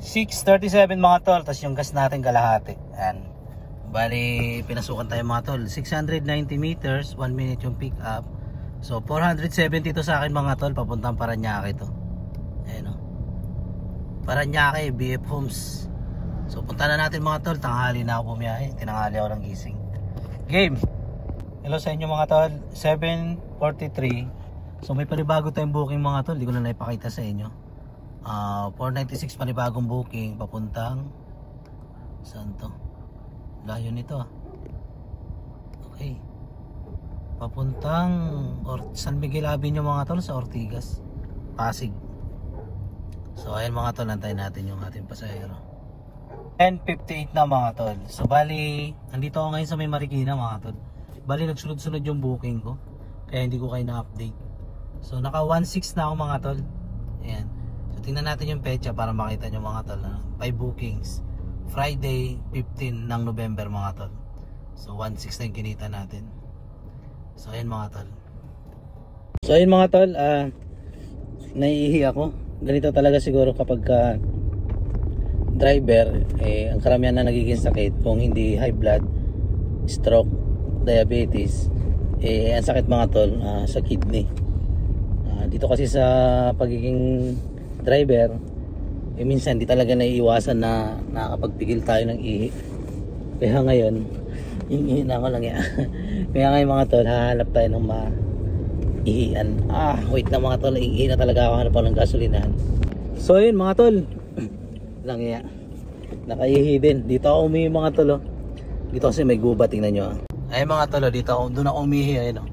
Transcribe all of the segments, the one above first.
6:37 mga tol, tas yung gas natin kalahati. Ayan. Bali, pinasukan tayo mga tol. 690 meters, 1 minute yung pick up. So 470 to sa akin mga tol, papuntang Paranaque to. Ayan o. Paranaque, BF Homes. So punta na natin mga tol, tanghali na ako bumiyahe. Tinanghali ako ng gising. Game! Hello sa inyo mga tol, 7:43. So may panibago tayong booking mga tol, hindi ko na naipakita sa inyo. 496 panibagong booking papuntang saan to? Layo nito ah. Okay. Papuntang San Miguel Avenue mga tol, sa Ortigas, Pasig. So ayan mga tol, antayin natin yung ating pasahero. 10:58 na mga tol. So bali, andito ako ngayon sa may Marikina mga tol. Bali nagsunod-sunod yung booking ko, kaya hindi ko kayo na-update. So naka 1.6 na ako mga tol. Ayan. So tingnan natin yung pecha para makita nyo mga tol. 5 bookings. Friday 15 ng November mga tol. So 1.6 na yung kinita natin. So ayan mga tol. So ayan mga tol, naiihi ako. Ganito talaga siguro kapag driver, ang karamihan na nagiging sakit kung hindi high blood, stroke, diabetes, ang sakit mga tol sa kidney. Dito kasi sa pagiging driver, minsan di talaga naiiwasan na nakakapagpigil tayo ng ihi. Kaya ngayon, ihi na ako lang yan. Kaya ngayon mga tol, hahanap tayo ng maihian. Wait na mga tol, ihi na talaga ako, hanap ako ng gasolinahan. So yun mga tol, lang yan, nakaihi din. Dito ako umihi mga tol. Dito kasi may guba, tingnan nyo. Ay mga tol, dito ako, doon ako umihi. Ayun,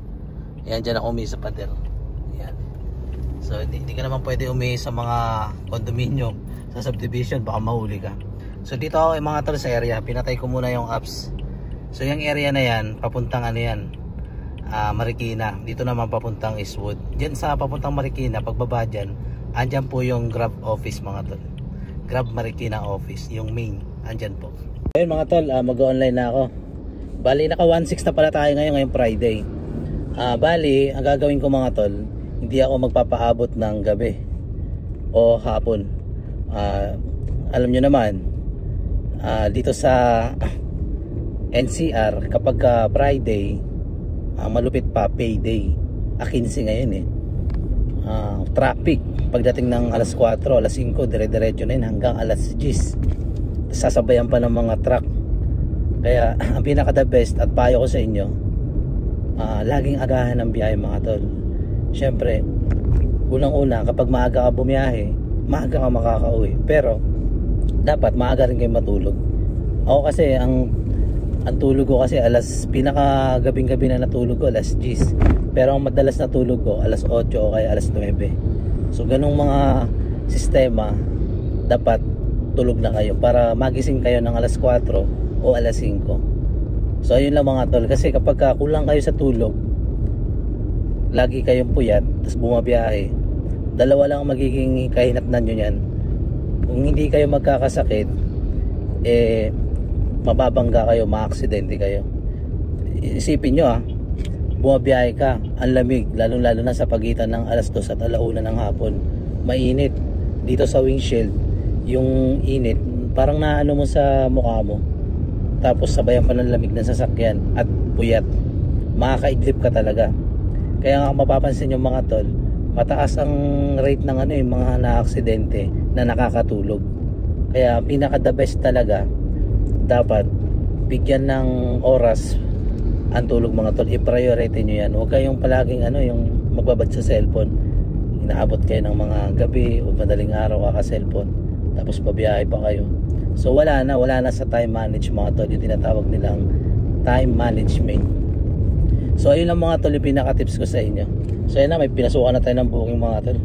yan, dyan ako umihi sa pader. Yan. So hindi ka naman pwede umihi sa mga condominium, sa subdivision, baka mahuli ka. So dito ako mga tol sa area, pinatay ko muna yung apps. So yung area na yan, papuntang ano yan, Marikina. Dito naman papuntang Eastwood. Diyan sa papuntang Marikina, pagbaba dyan, andyan po yung Grab office mga tol. Grab Marikina office, yung main, andyan po. Ayun mga tol, mag-online na ako. Bali naka 1.6 na pala tayo ngayong Friday. Bali, ang gagawin ko mga tol, hindi ako magpapaabot ng gabi o hapon. Alam nyo naman, dito sa NCR kapag Friday, malupit pa payday. 15 ngayon traffic pagdating ng alas 4, alas 5, dire-diretso na yun hanggang alas 10. Sasabayan pa ng mga truck. Kaya ang pinaka the best at payo ko sa inyo, laging agahan ng biyahe mga tol. Syempre, unang-una kapag maaga ka bumiyahe, maaga ka makakauwi. Pero dapat maaga rin kayo matulog. Ako kasi ang tulog ko kasi pinaka gabing-gabi na natulog ko alas 10. Pero ang madalas na tulog ko alas 8 o kaya alas 9. So ganung mga sistema, dapat tulog na kayo para magising kayo ng alas 4 o alas 5. So ayun lang mga tol, kasi kapag kulang kayo sa tulog, lagi kayong puyat tapos bumabiyahe, dalawa lang ang magiging kahinatnan nyo yan. Kung hindi kayo magkakasakit, mababangga kayo, maaksidente kayo. Isipin nyo bumabiyahe ka, ang lamig, lalo na sa pagitan ng alas 2 at alauna ng hapon, mainit. Dito sa windshield, yung init parang naano mo sa mukha mo, tapos sabayan pa ng lamig ng sasakyan at puyat, makakaidlip ka talaga. Kaya nga mapapansin yung mga tol, mataas ang rate ng yung mga na-aksidente na nakakatulog. Kaya pinaka the best talaga, dapat bigyan ng oras ang tulog mga tol. I-priority nyo yan. Huwag kayong palaging yung magbabad sa cellphone, inaabot kayo ng mga gabi o madaling araw kaka-cellphone, tapos pabiyahe pa kayo. So wala na sa time manage mga tol, yung tinatawag nilang time management. So ayun lang mga tol, yung pinaka-tips ko sa inyo. So ayun na, may pinasukan na tayo ng booking mga tol.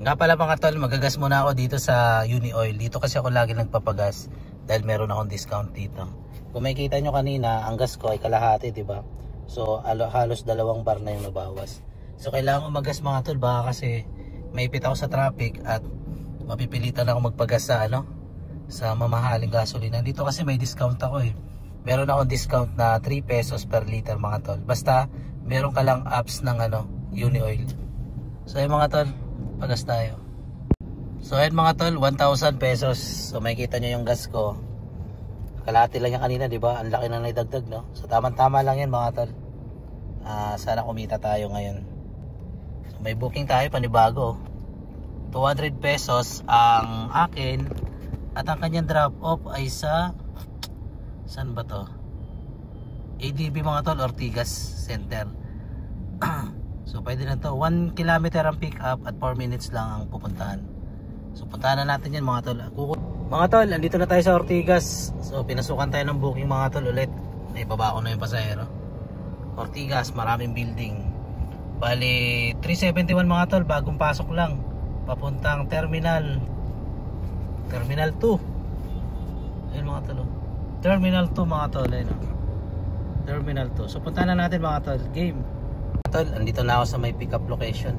Nga pala mga tol, magagas muna ako dito sa Uni-Oil. Dito kasi ako lagi nagpapagas dahil meron akong discount dito. Kung makikita nyo kanina, ang gas ko ay kalahati, diba? So halos 2 bar na yung nabawas. So kailangan ko magas mga tol, baka kasi maipit ako sa traffic at mapipilitan ako magpagas sa sa mamahaling gasolina. Dito kasi may discount ako meron akong discount na 3 pesos per liter mga tol, basta meron ka lang apps ng Uni-Oil. So yung mga tol, pagas tayo. So ayun mga tol, 1,000 pesos. So makikita nyo yung gas ko. Kalahati lang yan kanina, di ba? Ang laki na naidagdag, no? So tama-tama lang yan mga tol. Sana kumita tayo ngayon. So may booking tayo, panibago. 200 pesos ang akin. At ang kanyang drop off ay sa... Saan ba to? ADB mga tol, Ortigas Center. So pwede na to. 1 kilometer ang pick up at 4 minutes lang ang pupuntahan. So puntahan na natin yan mga tol. Mga tol, andito na tayo sa Ortigas. So pinasukan tayo ng booking mga tol ulit. Ay baba ko na yung pasahero. Ortigas, maraming building. Bali 371 mga tol, bagong pasok lang. Papuntang Terminal 2. Ayun mga tol. Terminal 2 mga tol. Ayun, Terminal 2. So puntahan na natin mga tol. Game. Mga tol, andito na ako sa may pick up location.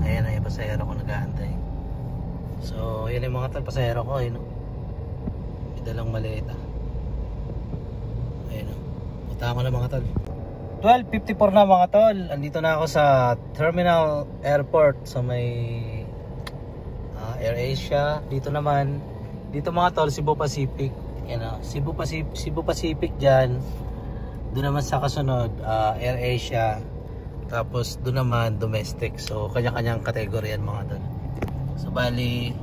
Ayan na yung pasahero ko nag-aantay. So, yun yung mga tol, pasahero ko, ayun o. May dalang maleta. Ayun o. Punta ko na mga tol. 12:54 na mga tol. Andito na ako sa Terminal Airport. So, may AirAsia. Dito naman, dito mga tol, Cebu Pacific. Yan o. Cebu Pacific dyan. Doon naman sa kasunod, AirAsia. Tapos, doon naman, domestic. So, kanya-kanyang kategorya yan mga tol. So bali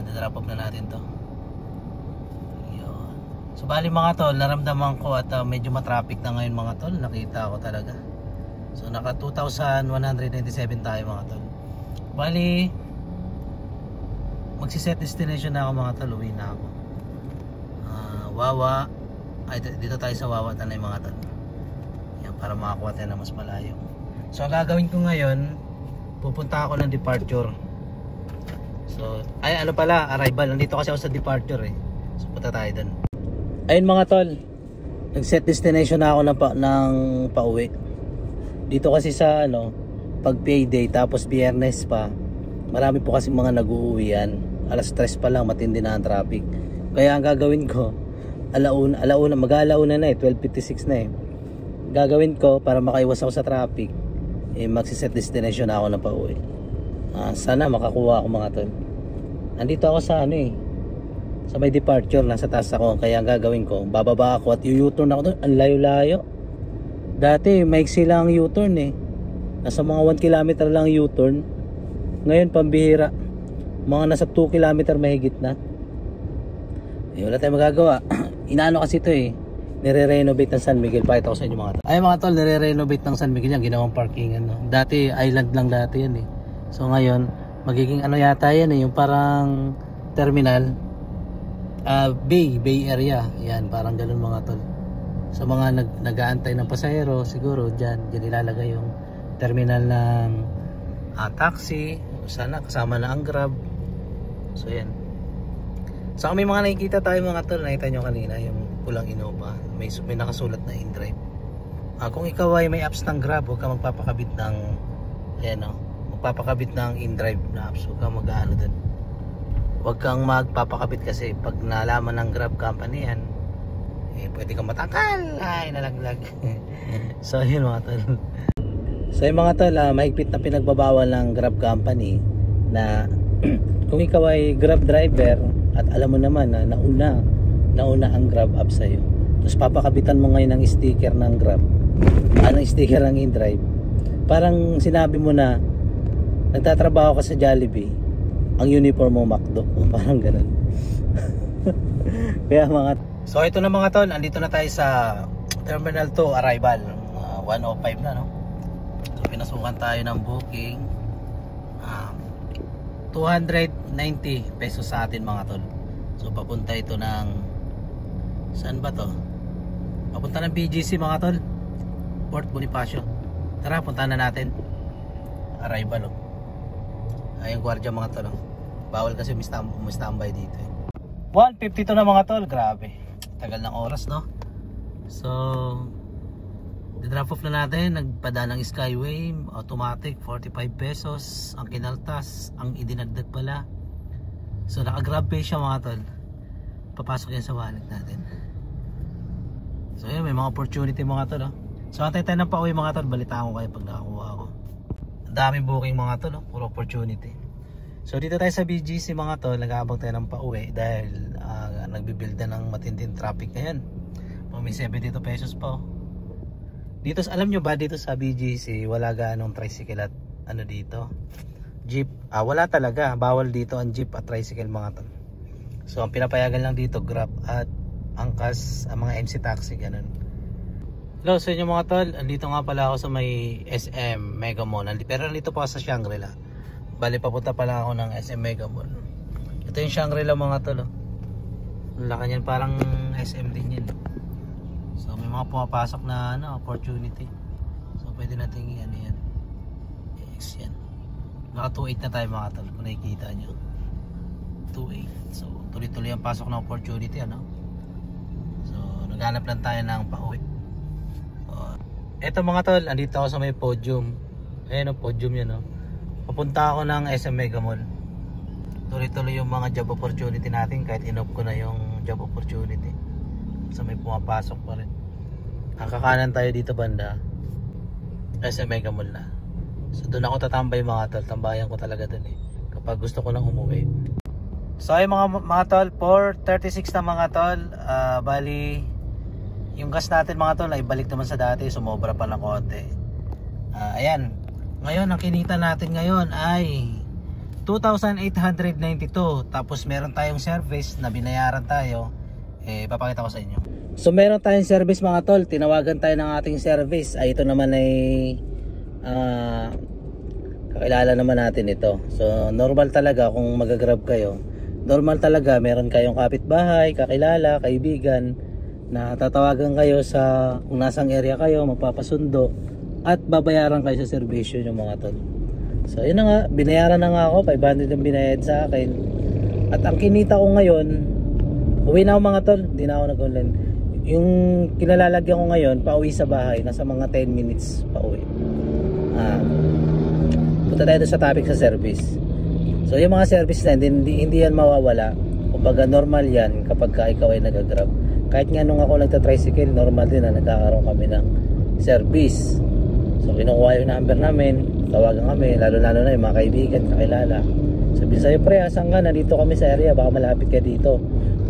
dinrap up na natin to. Yun. So bali mga tol, naramdaman ko at medyo matraffic na ngayon mga tol. Nakita ko talaga. So naka 2,197 tayo mga tol. Bali magsiset destination na ako mga tol. Uwi na ako. Wawa. Ay, dito tayo sa Wawa Tanay mga tol. Yan, para makakuha tayo na mas malayo. So ang gagawin ko ngayon, pupunta ako ng departure. So, ay ano pala, arrival. Nandito kasi ako sa departure eh. So, punta tayo dun. Ayun mga tol, nag-set destination na ako ng pauwi. Dito kasi sa ano, pag payday tapos biyernes pa, marami po kasi mga nag-uuwian. Alas 3 pa lang, matindi na ang traffic. Kaya ang gagawin ko, alauna, mag-alauna na eh, 12:56 na eh. Gagawin ko para makaiwas ako sa traffic, magsiset destination na ako ng pauwi. Sana makakuha ako mga tol. Andito ako sa ano eh, sa may departure, nasa taas ako. Kaya ang gagawin ko, bababa ako at u-turn ako doon. Ang layo-layo. Dati maiksi lang ang u-turn eh. Nasa mga 1 kilometer lang ang u-turn. Ngayon pambihira, mga nasa 2 kilometer mahigit na. Wala tayong magagawa. Inaano kasi ito eh, nire-renovate ng San Miguel. Pakita ko sa inyo mga tol. Ay mga tol, nire-renovate ng San Miguel yan. Ginawang parkingan no? Dati island lang dati yan eh. So ngayon, magiging ano yata yan eh, yung parang terminal, bay area. Yan, parang ganun mga tol. Sa mga nag-aantay ng pasahero, siguro dyan ilalagay yung terminal ng taxi. Sana kasama na ang Grab. So yan. So may mga nakikita tayo mga tol, nakita nyo kanina yung pulang Innova, may nakasulat na InDrive. Kung ikaw ay may apps ng Grab, huwag ka magpapakabit ng ayan o, magpapakabit ng InDrive na apps. Huwag kang mag-ano dun, huwag kang magpapakabit kasi pag nalaman ng Grab company yan, pwede kang matangkal. Ay, nalaglag. So yun mga tol. So yung mga tol, mahigpit na pinagbabawal ng Grab company na kung ikaw ay Grab driver at alam mo naman na nauna ang Grab app sa'yo, tapos papakabitan mo ngayon ng sticker ng Grab, ng sticker ng InDrive, parang sinabi mo na nagtatrabaho ka sa Jollibee, ang uniform mo McDo. Parang ganun. Kaya mga so ito na mga tol, andito na tayo sa Terminal 2 arrival. 1:05 na no. So pinasukan tayo ng booking. 290 pesos sa atin mga tol. So papunta ito ng, saan ba to? Papunta ng BGC mga tol, Port Bonifacio. Tara, puntahan na natin. Arrival oh. Ayun gwardiya mga tol oh. Bawal kasi umistambay dito eh. 1:52 na mga tol. Grabe, tagal ng oras no. So drop off na natin. Nagpadaan ng Skyway automatic, 45 pesos ang kinaltas, ang idinagdag pala. So naka Grab pay siya mga tol. Papasok yan sa wallet natin. So yun, may mga opportunity mga tol oh. So antay tayo ng pauwi mga tol. Balitaan ko kayo pag nakakuha ako. Ang daming booking mga tol oh. Puro opportunity. So dito tayo sa BGC mga tol, nag-aabang tayo ng pauwi dahil nagbibuild na ng matinding traffic ngayon. May 72 pesos pa oh. Dito, alam nyo ba dito sa BGC wala ganong tricycle at ano dito, jeep. Wala talaga, bawal dito ang jeep at tricycle mga tol. So ang pinapayagan lang dito Grab at angkas, ang mga MC taxi ganun. Hello sa inyo mga tol, andito nga pala ako sa may SM Mega Mall. Pero nandito pa ako sa Shangri-La. Bali papunta pala ako ng SM Mega Mall. Ito yung Shangri-La mga tol oh. Ang laki niyan, parang SM din yun. So may mga pumapasok na opportunity. So pwede natin ano yan, X yan. Naka 2.8 na tayo mga tol kung nakikita nyo, 2.8. So tuloy-tuloy ang pasok na opportunity ano. So naghanap lang tayo ng pauwi. Eto mga tol, andito ako sa may podium. Ayan o, podium yan o. Papunta ako ng SM Mega Mall. Tuloy-tuloy yung mga job opportunity natin kahit in-off ko na yung job opportunity. So may pumapasok pa rin. Ang kakanan tayo dito banda, SM Mega Mall na. So doon ako tatambay mga tol. Tambayan ko talaga doon eh, kapag gusto ko nang umuwi. So ay mga tol, 4:36 na mga tol. Bali yung gas natin mga tol ay balik naman sa dati, sumobra pa ng konti. Ayan, ngayon ang kinita natin ngayon ay 2,892. Tapos meron tayong service na binayaran tayo, papakita ko sa inyo. So meron tayong service mga tol, tinawagan tayo ng ating service. Ito naman ay kakilala naman natin ito. So normal talaga kung mag-grab kayo, normal talaga meron kayong kapitbahay, kakilala, kaibigan na tatawagan kayo sa kung nasang area kayo, magpapasundo at babayaran kayo sa serbisyo nyo mga tol. So yun na nga, binayaran na nga ako, 500 ang binayad sa akin. At ang kinita ko ngayon, uwi na ako mga tol, hindi na ako nag-online. Yung kinalalagyan ko ngayon, pauwi sa bahay, nasa mga 10 minutes pauwi. Punta tayo sa topic sa service. So yung mga service na hindi yan mawawala. Kumbaga normal yan kapag ikaw ay nag-grab. Kahit nga nung ako nagta-tricycle, normal din na nagkakaroon kami ng service. So kinukuha yung number namin, tawagan kami, lalo-lalo na yung mga kaibigan, kakilala. Sabi sa'yo, pre, asan ka? Nandito kami sa area, baka malapit ka dito.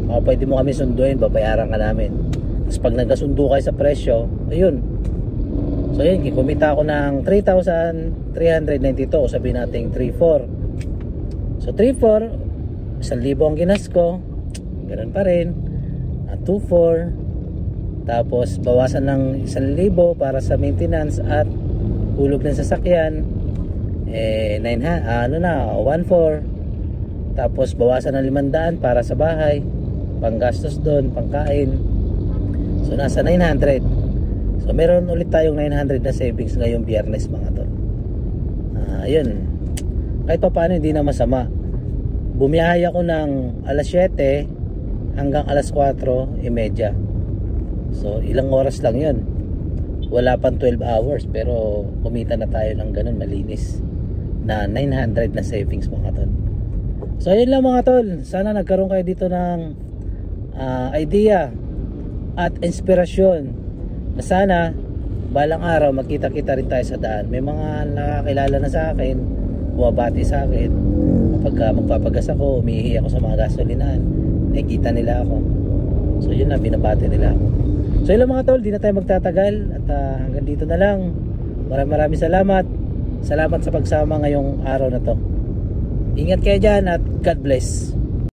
Baka pwede mo kami sunduin, babayaran ka namin. Tapos pag nagkasundo kayo sa presyo, ayun. So yun, kumita ako ng 3,392, sabihin natin 3,400. So 3,400, 1,000 ang ginas ko, ganoon pa rin. 2,400, tapos bawasan ng 1,000 para sa maintenance at hulog ng sasakyan, 1,400, tapos bawasan ng 500 para sa bahay, panggastos doon, pangkain. So nasa 900. So meron ulit tayong 900 na savings ngayong Biyernes mga tol. Ayun, kahit pa paano hindi na masama. Bumiyahe ako ng alas 7 hanggang alas 4:30. So ilang oras lang yun, wala pang 12 hours, pero kumita na tayo ng ganun, malinis na 900 na savings mga tol. So ayun lang mga tol, sana nagkaroon kayo dito ng idea at inspirasyon na sana balang araw magkita-kita rin tayo sa daan. May mga nakakilala na sa akin, bumabati sa akin kapag magpapagas ako, umiihi ako sa mga gasolinahan, nakikita nila ako. So yun na, binabati nila ako. So yun lang mga tol, di na tayo magtatagal at hanggang dito na lang. Maraming salamat. Salamat sa pagsama ngayong araw na to. Ingat kayo dyan at God bless.